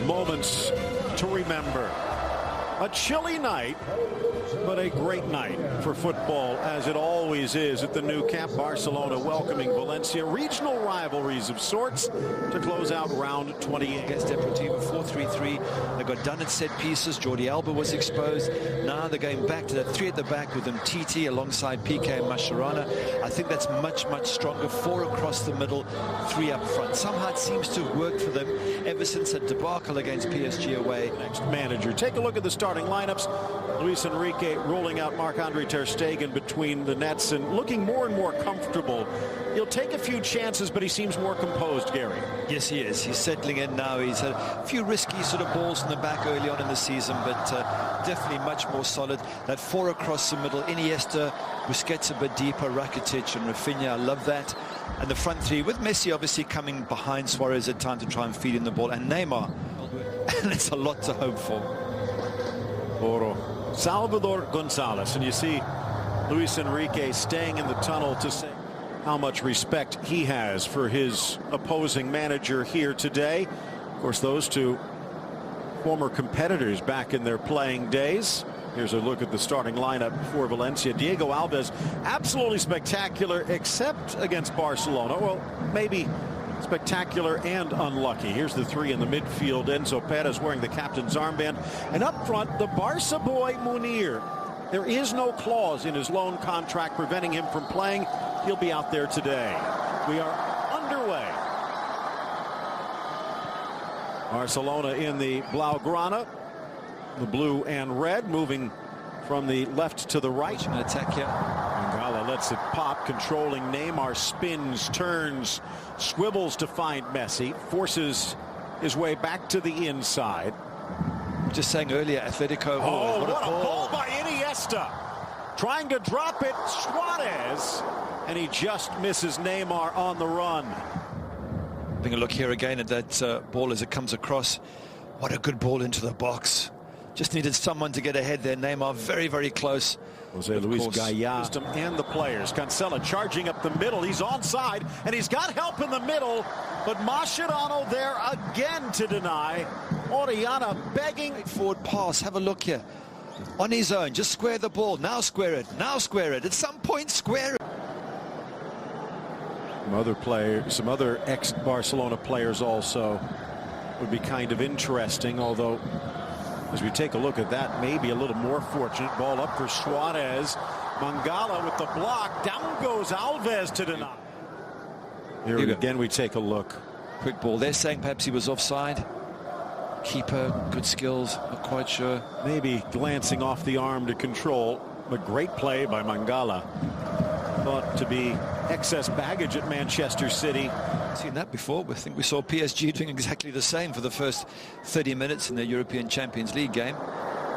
Moments to remember. A chilly night, but a great night for football, as it always is at the new camp. Barcelona welcoming Valencia. Regional rivalries of sorts to close out round 28. Against Deportivo, 4-3-3. They got done at set pieces. Jordi Alba was exposed. Now they're going back to that three at the back with Titi alongside PK and Mascherano. I think that's much, much stronger. Four across the middle, three up front. Somehow it seems to have worked for them ever since that debacle against PSG away. Next manager. Take a look at the starting lineups. Luis Enrique rolling out Marc-Andre ter Stegen between the nets and looking more and more comfortable. He'll take a few chances, but he seems more composed, Gary. Yes, he is. He's settling in now. He's had a few risky sort of balls in the back early on in the season, but definitely much more solid. That four across the middle, Iniesta, Busquets a bit deeper, Rakitic and Rafinha. I love that. And the front three, with Messi obviously coming behind Suarez at time to try and feed in the ball, and Neymar. And it's a lot to hope for. Oro. Salvador Gonzalez, and you see Luis Enrique staying in the tunnel to say how much respect he has for his opposing manager here today. Of course, those two former competitors back in their playing days. Here's a look at the starting lineup for Valencia. Diego Alves, absolutely spectacular, except against Barcelona. Well, maybe spectacular and unlucky. Here's the three in the midfield. Enzo Perez wearing the captain's armband. And up front, the Barca boy Munir. There is no clause in his loan contract preventing him from playing. He'll be out there today. We are underway. Barcelona in the Blaugrana, the blue and red, moving from the left to the right. An attack here. Mangala lets it pop, controlling Neymar, spins, turns, swivels to find Messi, forces his way back to the inside. Just saying earlier, Atletico. Oh, what a ball by Iniesta. Trying to drop it, Suarez, and he just misses Neymar on the run. Having a look here again at that ball as it comes across. What a good ball into the box. Just needed someone to get ahead there. Neymar very, very close. Jose Luis Gaya and the players. Cancela charging up the middle. He's onside, and he's got help in the middle, but Mascherano there again to deny. Orellana begging. Forward pass. Have a look here. On his own. Just square the ball. Now square it. Now square it. At some point, square it. Some other ex-Barcelona players also would be kind of interesting, although as we take a look at that, maybe a little more fortunate. Ball up for Suarez. Mangala with the block. Down goes Alves to deny. Here again we take a look. Quick ball. They're saying perhaps he was offside. Keeper, good skills, not quite sure. Maybe glancing off the arm to control. But great play by Mangala. Thought to be excess baggage at Manchester City. Seen that before. I think we saw PSG doing exactly the same for the first 30 minutes in the European Champions League game.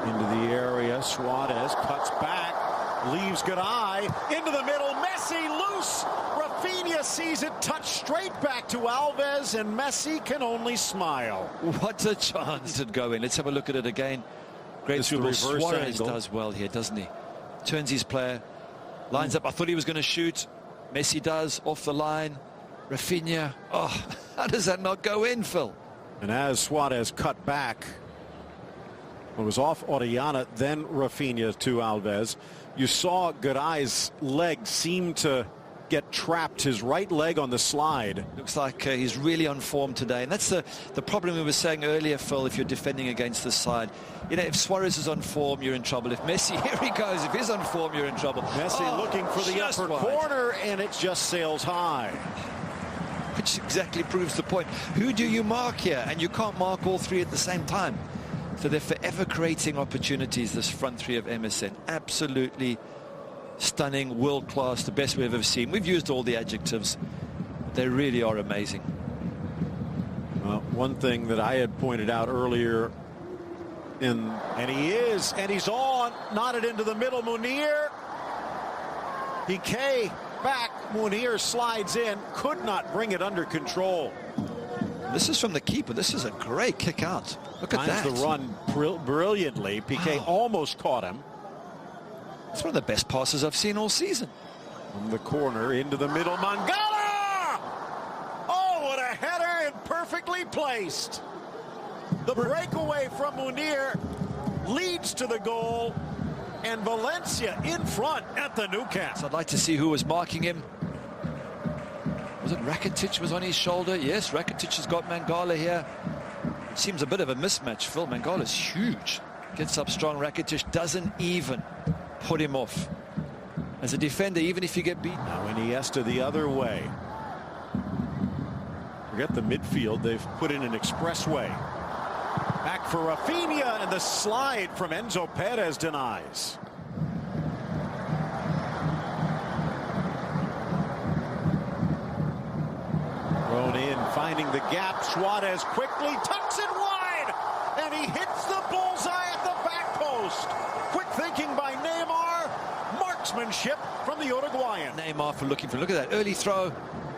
Into the area, Suarez cuts back, leaves Garay into the middle. Messi loose. Rafinha sees it touch straight back to Alves, and Messi can only smile. What a chance to go in. Let's have a look at it again. Great through. Suarez does well here, doesn't he? Turns his player, lines up. I thought he was going to shoot. Messi does off the line. Rafinha, oh, how does that not go in, Phil? And as Suarez cut back, it was off Orellana, then Rafinha to Alves. You saw Garay's leg seem to get trapped, his right leg on the slide. Looks like he's really on form today, and that's the problem we were saying earlier, Phil, if you're defending against this side. You know, if Suarez is on form, you're in trouble. If Messi, here he goes, if he's on form, you're in trouble. Messi looking for the upper corner, and it just sails high. Which exactly proves the point. Who do you mark here? And you can't mark all three at the same time. So they're forever creating opportunities, this front three of MSN. Absolutely stunning, world-class, the best we've ever seen. We've used all the adjectives. They really are amazing. Well, one thing that I had pointed out earlier, and he's on, knotted into the middle, Munir. PK back, Munir slides in, could not bring it under control. This is from the keeper. This is a great kick out. Look at that. The run brilliantly. PK almost caught him. It's one of the best passes I've seen all season. From the corner into the middle, Mangala! Oh, what a header, and perfectly placed. The breakaway from Munir leads to the goal, and Valencia in front at the Nou Camp. So I'd like to see who was marking him. Was it Rakitic was on his shoulder? Yes, Rakitic has got Mangala here. It seems a bit of a mismatch, Phil. Mangala's huge. Gets up strong. Rakitic doesn't even put him off. As a defender, even if you get beaten. Now Iniesta the other way. Forget the midfield. They've put in an expressway. Back for Rafinha, and the slide from Enzo Perez denies. Thrown in, finding the gap. Suarez quickly tucks it wide, and he hits the bullseye at the back post. Quick thinking by Neymar. Marksmanship from the Uruguayan. Neymar for looking for. Look at that early throw.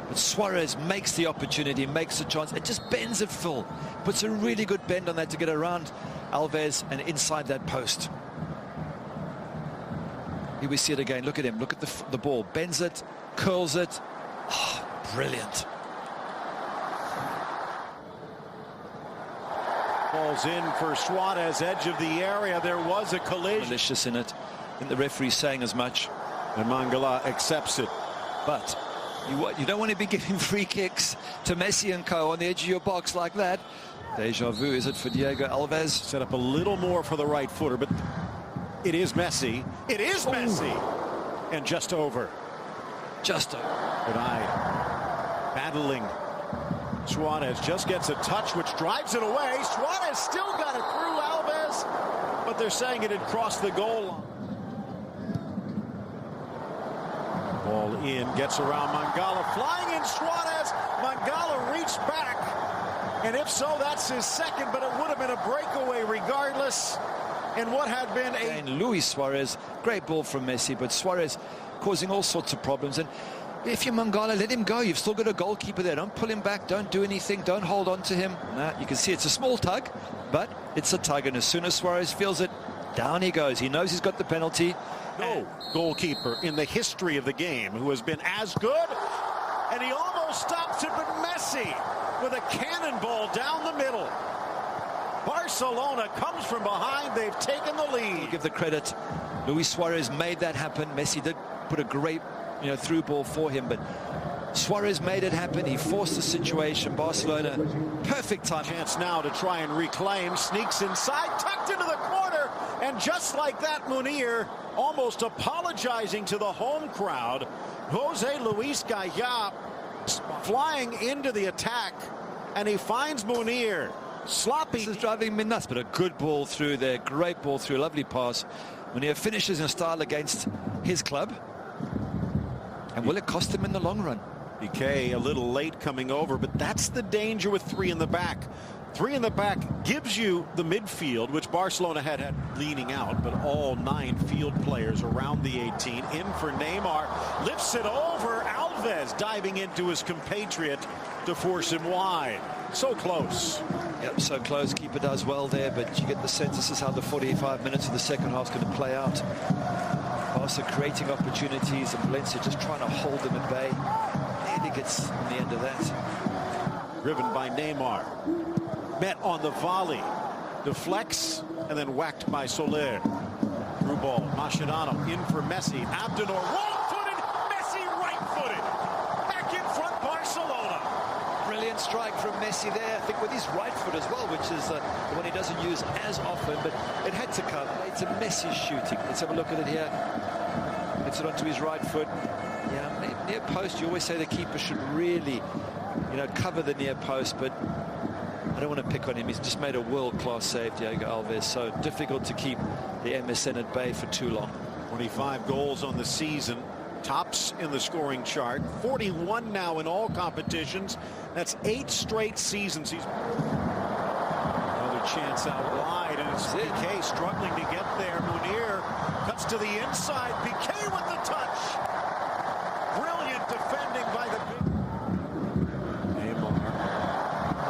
But Suarez makes the opportunity, makes the chance. It just bends it, Phil. Puts a really good bend on that to get around Alves and inside that post. Here we see it again. Look at him. Look at the ball. Bends it, curls it. Oh, brilliant. Falls in for Suarez, edge of the area. There was a collision. Malicious in it. I think the referee's saying as much. And Mangala accepts it. But you don't want to be giving free kicks to Messi and co on the edge of your box like that. Deja vu, is it for Diego Alves? Set up a little more for the right footer, but it is Messi. It is Messi. And just over. Just over. Good eye. Battling. Suarez just gets a touch, which drives it away. Suarez still got it through Alves, but they're saying it had crossed the goal line. Ball in, gets around Mangala, flying in Suarez. Mangala reached back, and if so, that's his second, but it would have been a breakaway regardless. And what had been a... And Luis Suarez, great ball from Messi, but Suarez causing all sorts of problems. And if you're Mangala, let him go. You've still got a goalkeeper there. Don't pull him back. Don't do anything. Don't hold on to him. Nah, you can see it's a small tug, but it's a tug. And as soon as Suarez feels it, down he goes. He knows he's got the penalty. No goalkeeper in the history of the game who has been as good, and he almost stops it, but Messi with a cannonball down the middle. Barcelona comes from behind. They've taken the lead. I'll give the credit. Luis Suarez made that happen. Messi did put a great through ball for him, but Suarez made it happen. He forced the situation. Barcelona, perfect time. Chance now to try and reclaim. Sneaks inside, tucked into the corner, and just like that, Munir almost apologizing to the home crowd. Jose Luis Gaya flying into the attack, and he finds Munir. Sloppy. This is driving me nuts, but a good ball through there. Great ball through. Lovely pass. Munir finishes in style against his club. And will it cost him in the long run? Piqué a little late coming over, but that's the danger with three in the back. Three in the back gives you the midfield, which Barcelona had leaning out, but all 9 field players around the 18. In for Neymar, lifts it over. Alves diving into his compatriot to force him wide. So close. Yep, so close. Keeper does well there, but you get the sense this is how the 45 minutes of the second half is going to play out. Barca creating opportunities, and Valencia just trying to hold them at bay. Nearly gets on the end of that. Driven by Neymar. Met on the volley. Deflects, and then whacked by Soler. Through ball. Mascherano in for Messi. Abdenor wrong-footed. Messi right-footed. Back in front, Barcelona. Brilliant strike from Messi there. I think with his right foot as well, which is the one he doesn't use as often, but it had to come. It's a Messi shooting. Let's have a look at it here. Gets it onto his right foot. Yeah, near post, you always say the keeper should really, cover the near post, but I don't want to pick on him. He's just made a world-class save, Diego Alves. So difficult to keep the MSN at bay for too long. 25 goals on the season. Tops in the scoring chart. 41 now in all competitions. That's 8 straight seasons. Another chance out wide, and it's Piqué struggling to get there. Munir cuts to the inside. Piqué with the touch. Brilliant defending by the big Neymar.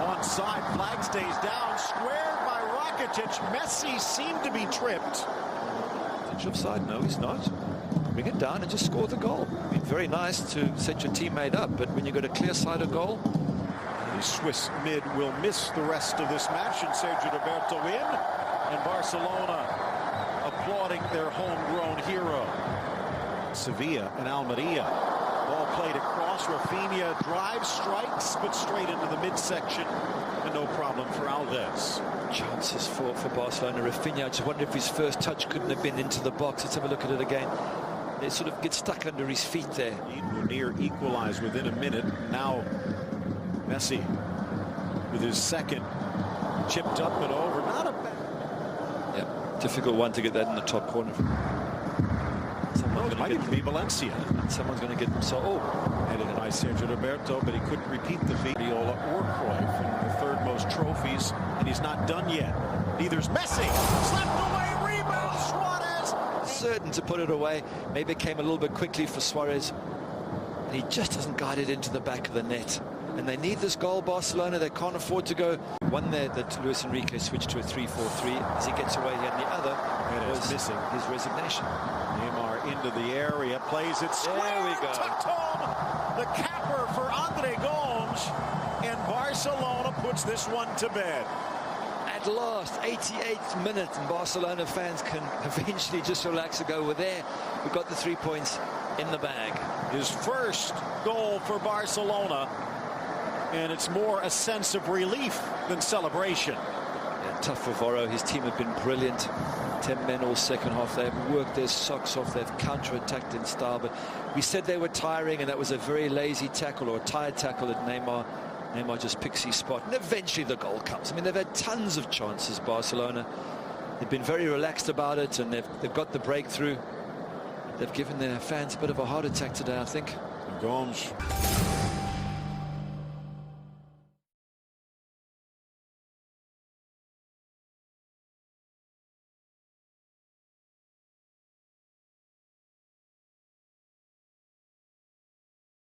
Onside, flag stays down. Squared by Rakitic. Messi seemed to be tripped. Touch offside? No, he's not. Bring it down and just score the goal. I mean, very nice to set your teammate up, but when you've got a clear-sided goal, The Swiss mid will miss the rest of this match, and Sergio Roberto in, and Barcelona applauding their homegrown hero. Sevilla and Almeria. Ball played across. Rafinha drives, strikes, but straight into the midsection, and no problem for Alves. Chances for Barcelona. Rafinha, I just wonder if his first touch couldn't have been into the box. Let's have a look at it again. It sort of gets stuck under his feet there. Near equalized within a minute. Now Messi with his second, chipped up and over. Not a bad. Yeah, difficult one to get that in the top corner. It might even be Valencia. Someone's going to get Headed by Sergio Roberto, but he couldn't repeat the feat. Viola or Cruyff in the third most trophies, and he's not done yet. Neither's Messi. Slapped away, rebound, Suarez. Certain to put it away. Maybe it came a little bit quickly for Suarez. And he just doesn't guide it into the back of the net. And they need this goal, Barcelona. They can't afford to go. One there that Luis Enrique switched to a 3-4-3 as he gets away here, and the other was missing his resignation. Neymar into the area, plays it square. There we go. Tucked home. The capper for Andre Gomes, and Barcelona puts this one to bed. At last, 88th minute, and Barcelona fans can eventually just relax and go, we're there. We've got the 3 points in the bag. His first goal for Barcelona, and it's more a sense of relief than celebration. Yeah, tough for Voro. His team have been brilliant. 10 men all second half. They've worked their socks off. They've counter-attacked in style. But we said they were tiring, and that was a very lazy tackle or a tired tackle at Neymar. Neymar just picks his spot, and eventually the goal comes. I mean, they've had tons of chances, Barcelona. They've been very relaxed about it, and they've got the breakthrough. They've given their fans a bit of a heart attack today, I think. Gomes